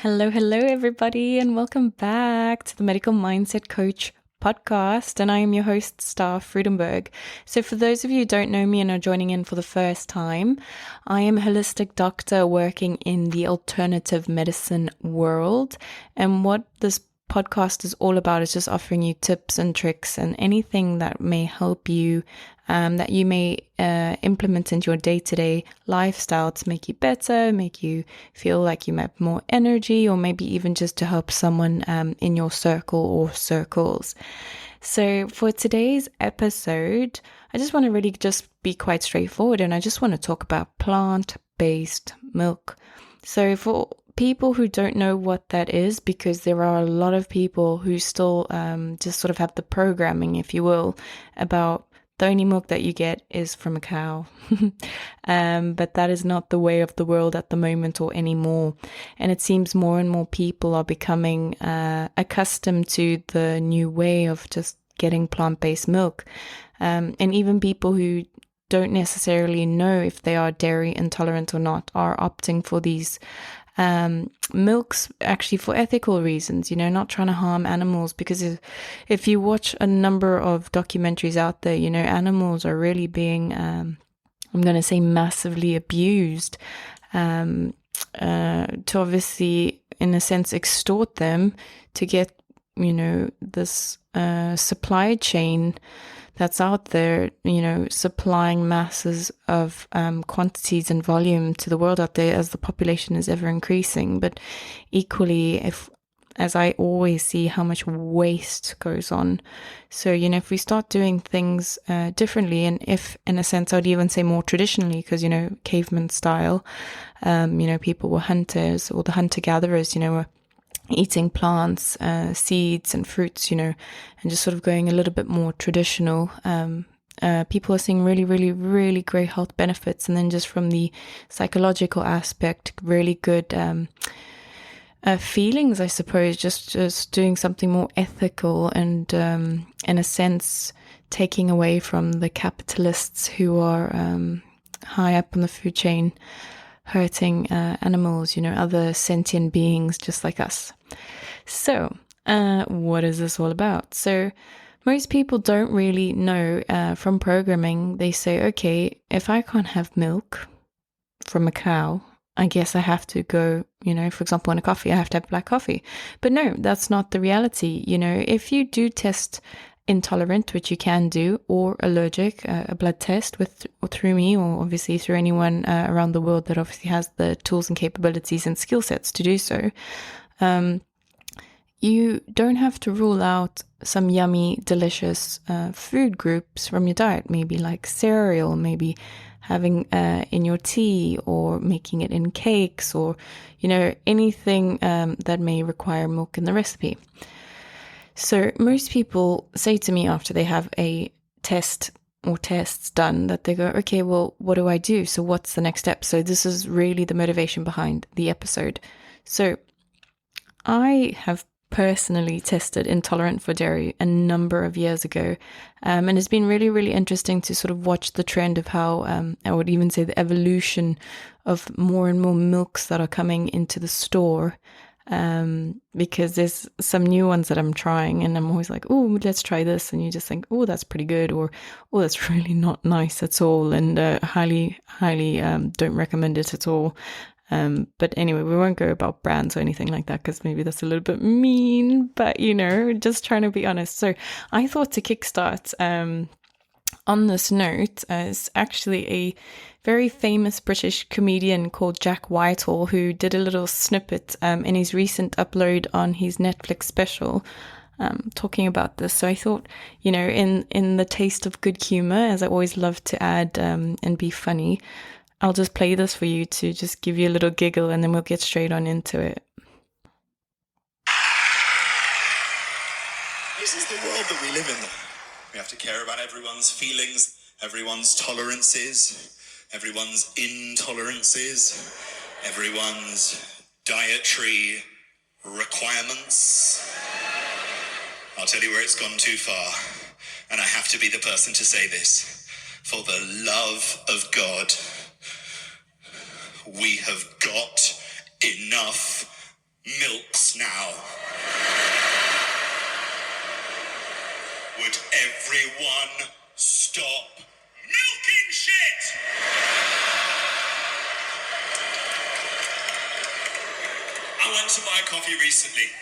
Hello, everybody, and welcome back to the Medical Mindset Coach podcast. And I am your host, Star Freudenberg. So for those of you who don't know me and are joining in for the first time, I am a holistic doctor working in the alternative medicine world. And what this podcast is all about is just offering you tips and tricks and anything that may help you, that you may implement into your day-to-day lifestyle to make you better, make you feel like you have more energy, or maybe even just to help someone in your circle or circles. So for today's episode, I just want to really just be quite straightforward, and I just want to talk about plant-based milk. So for people who don't know what that is, because there are a lot of people who still just sort of have the programming, if you will, about the only milk that you get is from a cow. But that is not the way of the world at the moment or anymore. And it seems more and more people are becoming accustomed to the new way of just getting plant-based milk. And even people who don't necessarily know if they are dairy intolerant or not are opting for these milks actually for ethical reasons, not trying to harm animals, because if you watch a number of documentaries out there, animals are really being, I'm going to say massively abused, to obviously, in a sense, extort them to get, this supply chain that's out there, supplying masses of quantities and volume to the world out there as the population is ever increasing. But equally, as I always see how much waste goes on. So, if we start doing things differently, and if, in a sense, I'd even say more traditionally, because, caveman style, people were hunters, or the hunter-gatherers, were eating plants, seeds and fruits, and just sort of going a little bit more traditional. People are seeing really, really, really great health benefits. And then just from the psychological aspect, really good feelings, I suppose, just doing something more ethical and, in a sense, taking away from the capitalists who are high up on the food chain, hurting animals, other sentient beings just like us. So, what is this all about? So, most people don't really know from programming. They say, okay, if I can't have milk from a cow, I guess I have to go, for example, in a coffee, I have to have black coffee. But no, that's not the reality. If you do test intolerant, which you can do, or allergic, a blood test or through me, or obviously through anyone around the world that obviously has the tools and capabilities and skill sets to do so. You don't have to rule out some yummy, delicious food groups from your diet, maybe like cereal, maybe having in your tea, or making it in cakes, or, anything that may require milk in the recipe. So most people say to me after they have a test or tests done that they go, okay, well, what do I do? So what's the next step? So this is really the motivation behind the episode. So I have personally tested intolerant for dairy a number of years ago. And it's been really, really interesting to sort of watch the trend of how, I would even say the evolution of more and more milks that are coming into the store. Because there's some new ones that I'm trying, and I'm always like, oh, let's try this. And you just think, oh, that's pretty good, or, oh, that's really not nice at all. And highly, don't recommend it at all. But anyway, we won't go about brands or anything like that, because maybe that's a little bit mean, but just trying to be honest. So I thought to kickstart, on this note, is actually a very famous British comedian called Jack Whitehall, who did a little snippet in his recent upload on his Netflix special, talking about this. So I thought, in the taste of good humor, as I always love to add and be funny, I'll just play this for you to just give you a little giggle, and then we'll get straight on into it. This is the world that we live in. We have to care about everyone's feelings, everyone's tolerances, everyone's intolerances, everyone's dietary requirements. I'll tell you where it's gone too far, and I have to be the person to say this. For the love of God, we have got enough milks now. Would everyone stop milking shit? I went to buy coffee recently,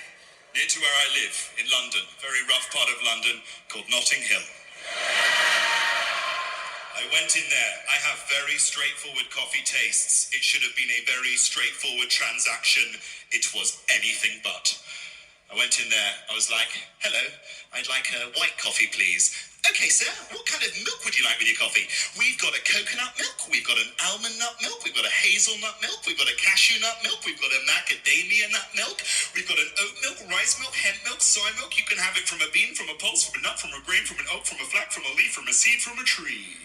near to where I live, in London, very rough part of London, called Notting Hill. I went in there. I have very straightforward coffee tastes. It should have been a very straightforward transaction. It was anything but. I went in there. I was like, hello, I'd like a white coffee, please. Okay, sir, what kind of milk would you like with your coffee? We've got a coconut milk, we've got an almond nut milk, we've got a hazelnut milk, we've got a cashew nut milk, we've got a macadamia nut milk, we've got an oat milk, rice milk, hemp milk, soy milk. You can have it from a bean, from a pulse, from a nut, from a grain, from an oak, from a flax, from a leaf, from a seed, from a tree.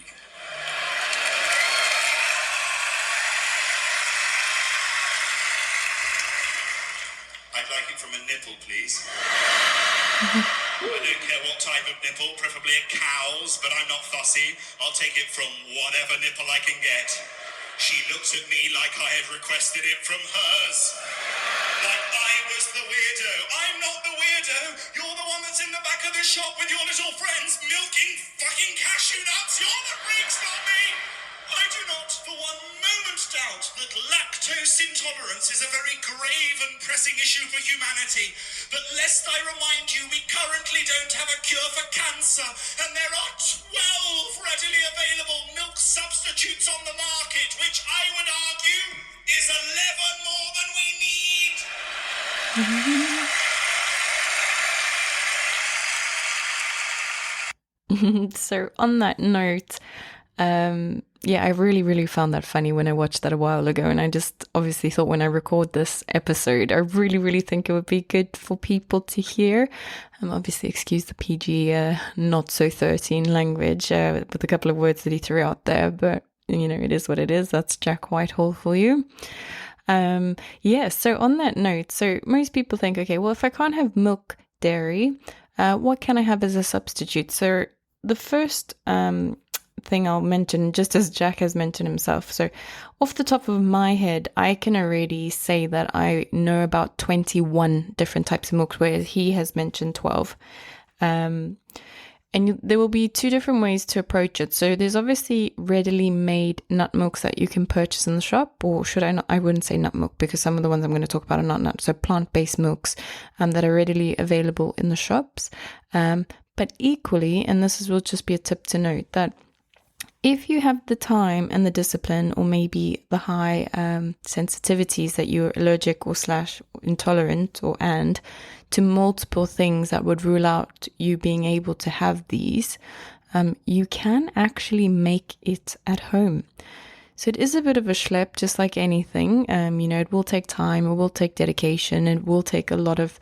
I'd like it from a nipple, please. I don't care what type of nipple, preferably a cow's, but I'm not fussy. I'll take it from whatever nipple I can get. She looks at me like I had requested it from hers. Like I was the weirdo. I'm not the weirdo. You're the one that's in the back of the shop with your little friends milking fucking cashew nuts. You're the freaks, not me. I do not for one moment doubt that lactose intolerance is a very grave and pressing issue for humanity. But lest I remind you, we currently don't have a cure for cancer, and there are 12 readily available milk substitutes on the market, which I would argue is 11 more than we need. So on that note, yeah, I really found that funny when I watched that a while ago, and I just obviously thought when I record this episode, I really think it would be good for people to hear. Obviously, excuse the PG, not so 13 language with a couple of words that he threw out there, but you know, it is what it is. That's Jack Whitehall for you. Yeah, so on that note, so most people think, okay, well, if I can't have milk, dairy, what can I have as a substitute? So the first thing I'll mention, just as Jack has mentioned himself, so off the top of my head, I can already say that I know about 21 different types of milk, whereas he has mentioned 12. And there will be two different ways to approach it. So there's obviously readily made nut milks that you can purchase in the shop, or should I not? I wouldn't say nut milk because some of the ones I'm going to talk about are not nut. So plant-based milks that are readily available in the shops. But equally, and will just be a tip to note, that if you have the time and the discipline, or maybe the high sensitivities that you're allergic or / intolerant and to multiple things that would rule out you being able to have these, you can actually make it at home. So it is a bit of a schlep, just like anything. You know, it will take time, it will take dedication, it will take a lot of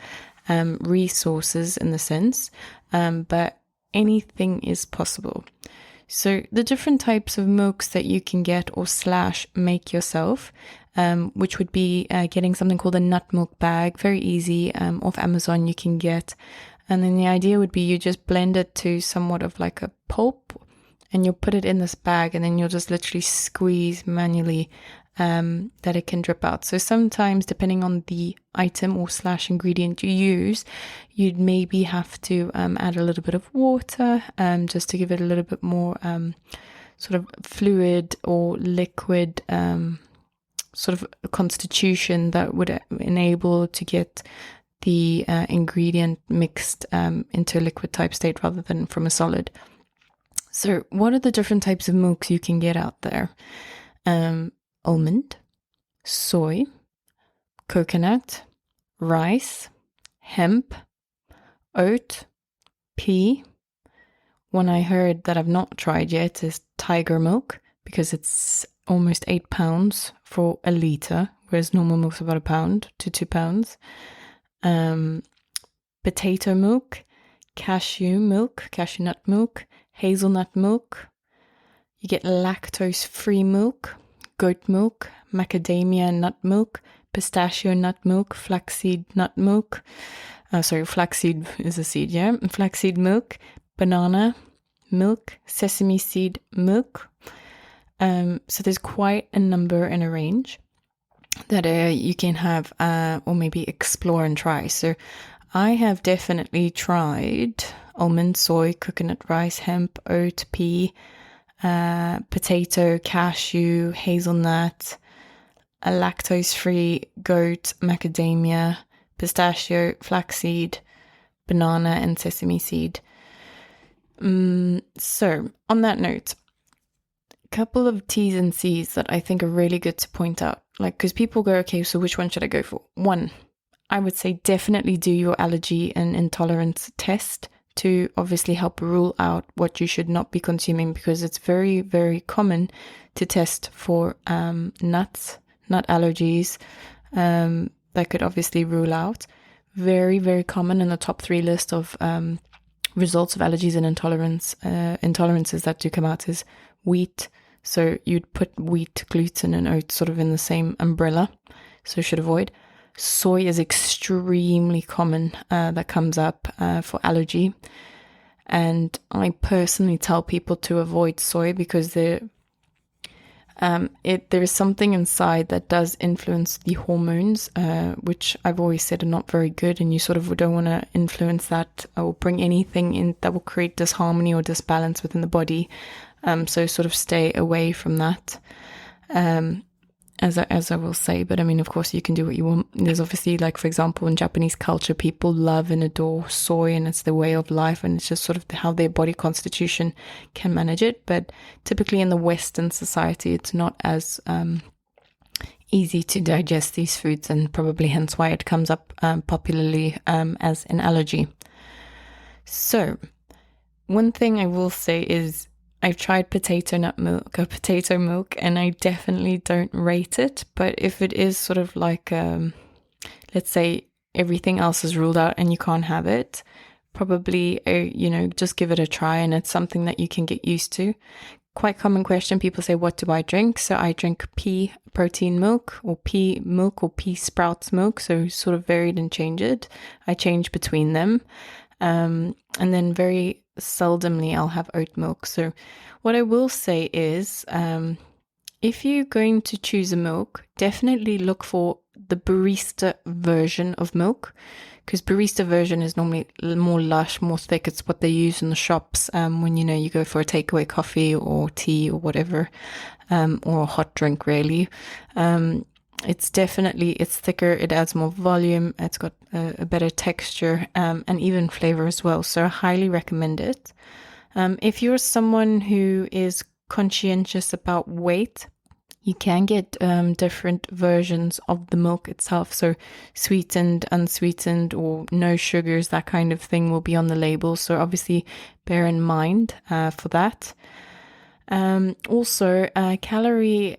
resources in the sense, but anything is possible. So the different types of milks that you can get or / make yourself, which would be getting something called a nut milk bag, very easy, off Amazon you can get. And then the idea would be you just blend it to somewhat of like a pulp, and you'll put it in this bag, and then you'll just literally squeeze manually that it can drip out. So sometimes, depending on the item or / ingredient you use, you'd maybe have to add a little bit of water just to give it a little bit more sort of fluid or liquid sort of constitution that would enable to get the ingredient mixed into a liquid type state rather than from a solid. So what are the different types of milks you can get out there? Almond, soy, coconut, rice, hemp, oat, pea. One I heard that I've not tried yet is tiger milk, because it's almost 8 pounds for a litre, whereas normal milk's about 1 pound to 2 pounds. Potato milk, cashew nut milk, hazelnut milk. You get lactose-free milk, goat milk, macadamia nut milk, pistachio nut milk, flaxseed nut milk. Flaxseed is a seed, yeah. Flaxseed milk, banana milk, sesame seed milk. So there's quite a number and a range. that you can have or maybe explore and try. So I have definitely tried almond, soy, coconut, rice, hemp, oat, pea, potato, cashew, hazelnut, a lactose-free goat, macadamia, pistachio, flaxseed, banana, and sesame seed. So on that note, a couple of T's and C's that I think are really good to point out. Like, because people go, okay, so which one should I go for? One, I would say definitely do your allergy and intolerance test to obviously help rule out what you should not be consuming, because it's very, very common to test for nuts, nut allergies, that could obviously rule out. Very, very common in the top 3 list of results of allergies and intolerances that do come out is wheat. So you'd put wheat, gluten, and oats sort of in the same umbrella, so should avoid. Soy is extremely common that comes up for allergy. And I personally tell people to avoid soy because there is something inside that does influence the hormones, which I've always said are not very good, and you sort of don't want to influence that or bring anything in that will create disharmony or disbalance within the body. So sort of stay away from that, as I will say. But I mean, of course, you can do what you want. There's obviously, like, for example, in Japanese culture, people love and adore soy, and it's their way of life, and it's just sort of how their body constitution can manage it. But typically in the Western society, it's not as easy to digest these foods, and probably hence why it comes up popularly as an allergy. So one thing I will say is I've tried potato milk, and I definitely don't rate it. But if it is sort of like, let's say everything else is ruled out and you can't have it, probably, just give it a try, and it's something that you can get used to. Quite common question. People say, what do I drink? So I drink pea protein milk or pea milk or pea sprouts milk. So sort of varied and change it. I change between them. And then very seldomly I'll have oat milk. So what I will say is, if you're going to choose a milk, definitely look for the barista version of milk, because barista version is normally more lush, more thick. It's what they use in the shops when you go for a takeaway coffee or tea or whatever, or a hot drink really. It's thicker, it adds more volume, it's got a better texture, and even flavor as well. So I highly recommend it. If you're someone who is conscientious about weight, you can get different versions of the milk itself. So sweetened, unsweetened, or no sugars, that kind of thing will be on the label. So obviously bear in mind for that. Also, calorie...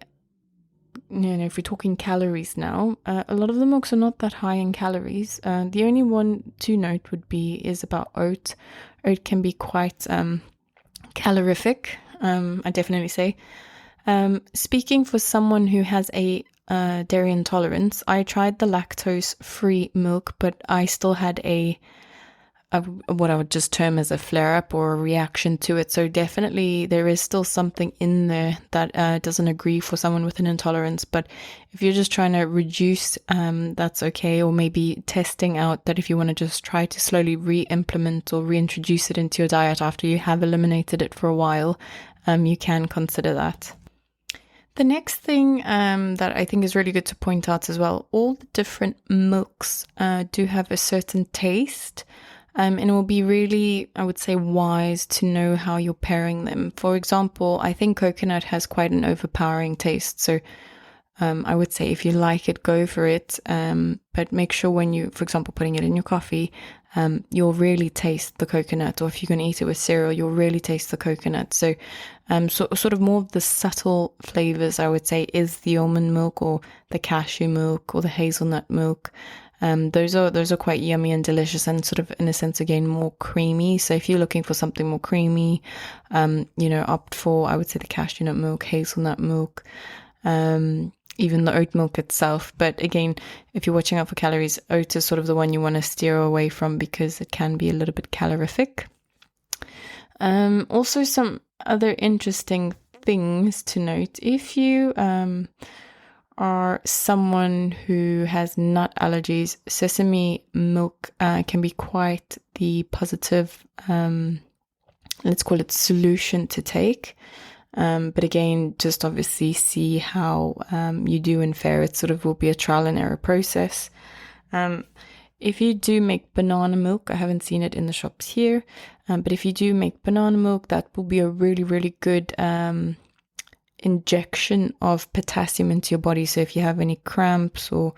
if we're talking calories now, a lot of the milks are not that high in calories. The only one to note is about oat. Oat can be quite calorific, I definitely say. Speaking for someone who has a dairy intolerance, I tried the lactose-free milk, but I still had what I would just term as a flare-up or a reaction to it. So definitely there is still something in there that doesn't agree for someone with an intolerance. But if you're just trying to reduce, that's okay. Or maybe testing out that if you want to just try to slowly re-implement or reintroduce it into your diet after you have eliminated it for a while, you can consider that. The next thing that I think is really good to point out as well, all the different milks do have a certain taste. And it will be really, I would say, wise to know how you're pairing them. For example, I think coconut has quite an overpowering taste. So I would say if you like it, go for it. But make sure when you, for example, putting it in your coffee, you'll really taste the coconut. Or if you're going to eat it with cereal, you'll really taste the coconut. So sort of more of the subtle flavors, I would say, is the almond milk or the cashew milk or the hazelnut milk. Those are quite yummy and delicious, and sort of, in a sense, again, more creamy. So if you're looking for something more creamy, opt for, I would say, the cashew nut milk, hazelnut milk, even the oat milk itself. But again, if you're watching out for calories, oat is sort of the one you want to steer away from because it can be a little bit calorific. Also, some other interesting things to note. If you are someone who has nut allergies, sesame milk can be quite the positive, let's call it, solution to take. But again, just obviously see how you do and fare. It sort of will be a trial and error process. If you do make banana milk, I haven't seen it in the shops here, but if you do make banana milk, that will be a really, really good injection of potassium into your body. So if you have any cramps or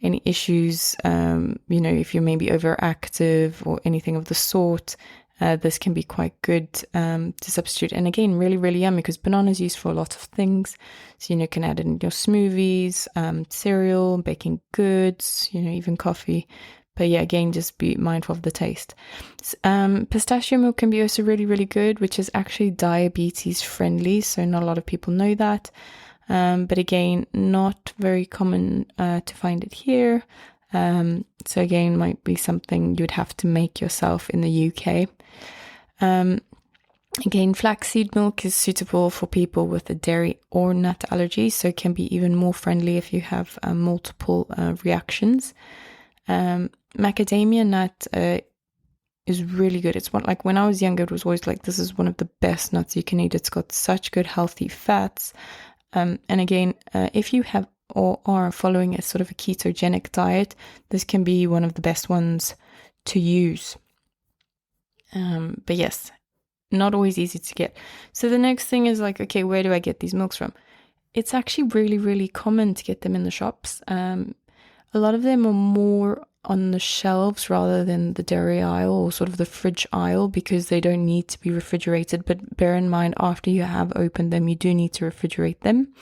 any issues, if you're maybe overactive or anything of the sort, this can be quite good to substitute. And again, really, really yummy because banana is used for a lot of things. So, you can add it in your smoothies, cereal, baking goods, even coffee. But yeah, again, just be mindful of the taste. Pistachio milk can be also really, really good, which is actually diabetes friendly. So not a lot of people know that. But again, not very common to find it here. So again, might be something you'd have to make yourself in the UK. Again, flaxseed milk is suitable for people with a dairy or nut allergy, so it can be even more friendly if you have multiple reactions. Macadamia nut is really good. It's like when I was younger, it was always like, this is one of the best nuts you can eat. It's got such good healthy fats. And again, if you have or are following a sort of a ketogenic diet, this can be one of the best ones to use. But yes, not always easy to get. So the next thing is like, okay, where do I get these milks from? It's actually really, really common to get them in the shops. A lot of them are more on the shelves rather than the dairy aisle or sort of the fridge aisle because they don't need to be refrigerated. But bear in mind, after you have opened them, you do need to refrigerate them.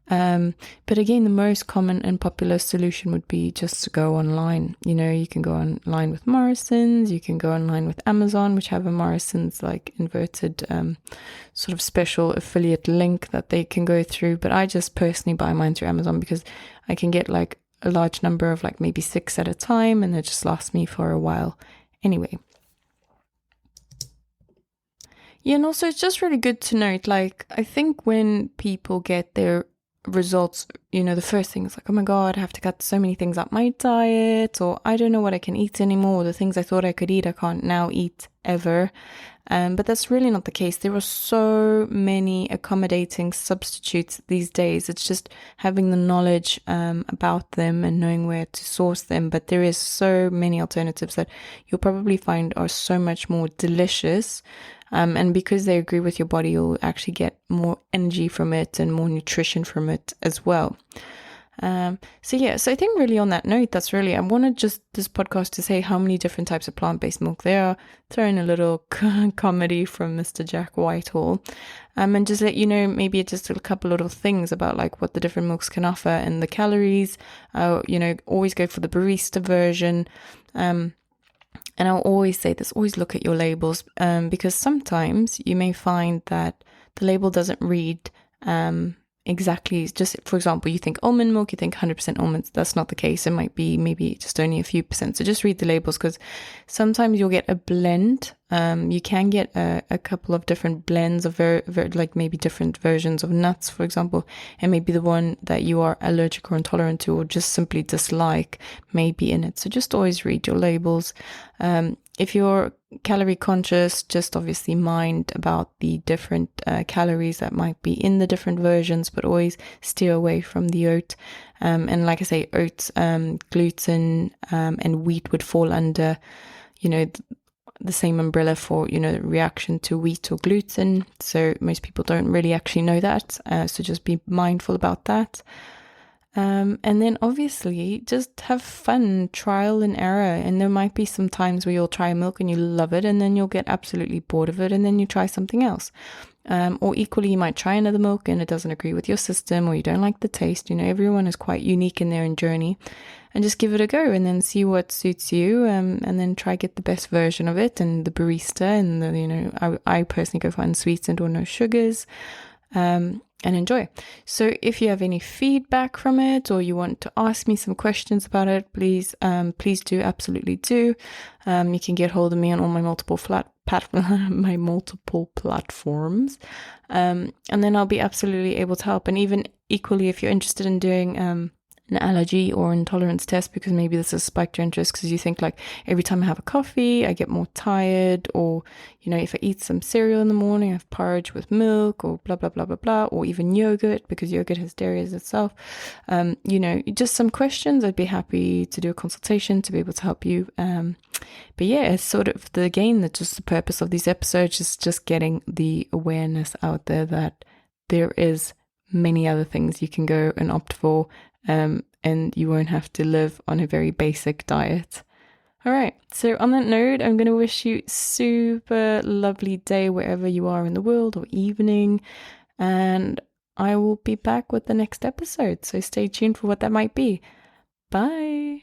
But again, the most common and popular solution would be just to go online. You can go online with Morrison's, you can go online with Amazon, which have a Morrison's like inverted sort of special affiliate link that they can go through. But I just personally buy mine through Amazon because I can get like a large number of like maybe 6 at a time and it just lasts me for a while anyway. Yeah, and also it's just really good to note, like, I think when people get their results, the first thing is like, oh my God, I have to cut so many things up my diet, or I don't know what I can eat anymore, or the things I thought I could eat, I can't now eat ever. But that's really not the case. There are so many accommodating substitutes these days. It's just having the knowledge about them and knowing where to source them. But there is so many alternatives that you'll probably find are so much more delicious. And because they agree with your body, you'll actually get more energy from it and more nutrition from it as well. So I think really on that note, I wanted just this podcast to say how many different types of plant-based milk there are, throw in a little comedy from Mr. Jack Whitehall, and just let you know maybe just a couple little things about like what the different milks can offer and the calories. Always go for the barista version. And I'll always say this, always look at your labels, because sometimes you may find that the label doesn't read exactly. Just for example, you think almond milk, you think 100% almonds. That's not the case. It might be maybe just only a few percent. So just read the labels, because sometimes you'll get a blend. You can get a couple of different blends of like maybe different versions of nuts, for example, and maybe the one that you are allergic or intolerant to or just simply dislike may be in it. So just always read your labels. If you're calorie conscious, just obviously mind about the different calories that might be in the different versions, but always steer away from the oat. And like I say, oats, gluten, and wheat would fall under, the same umbrella for, reaction to wheat or gluten. So most people don't really actually know that. So just be mindful about that. And then obviously just have fun, trial and error. And there might be some times where you'll try milk and you love it, and then you'll get absolutely bored of it, and then you try something else. Or equally, you might try another milk and it doesn't agree with your system, or you don't like the taste. Everyone is quite unique in their own journey, and just give it a go and then see what suits you. And then try get the best version of it, and the barista, and I personally go for unsweetened or no sugars. And enjoy. So if you have any feedback from it, or you want to ask me some questions about it, please do, absolutely do. You can get hold of me on all my multiple my multiple platforms. And then I'll be absolutely able to help. And even equally, if you're interested in doing an allergy or intolerance test, because maybe this has spiked your interest because you think like every time I have a coffee I get more tired, or if I eat some cereal in the morning I have porridge with milk, or blah blah blah blah blah, or even yogurt, because yogurt has dairy as itself. Just some questions. I'd be happy to do a consultation to be able to help you. But yeah, it's sort of the purpose of these episodes is just getting the awareness out there that there is many other things you can go and opt for, and you won't have to live on a very basic diet. All right, so on that note, I'm going to wish you super lovely day wherever you are in the world, or evening, and I will be back with the next episode, so stay tuned for what that might be. Bye.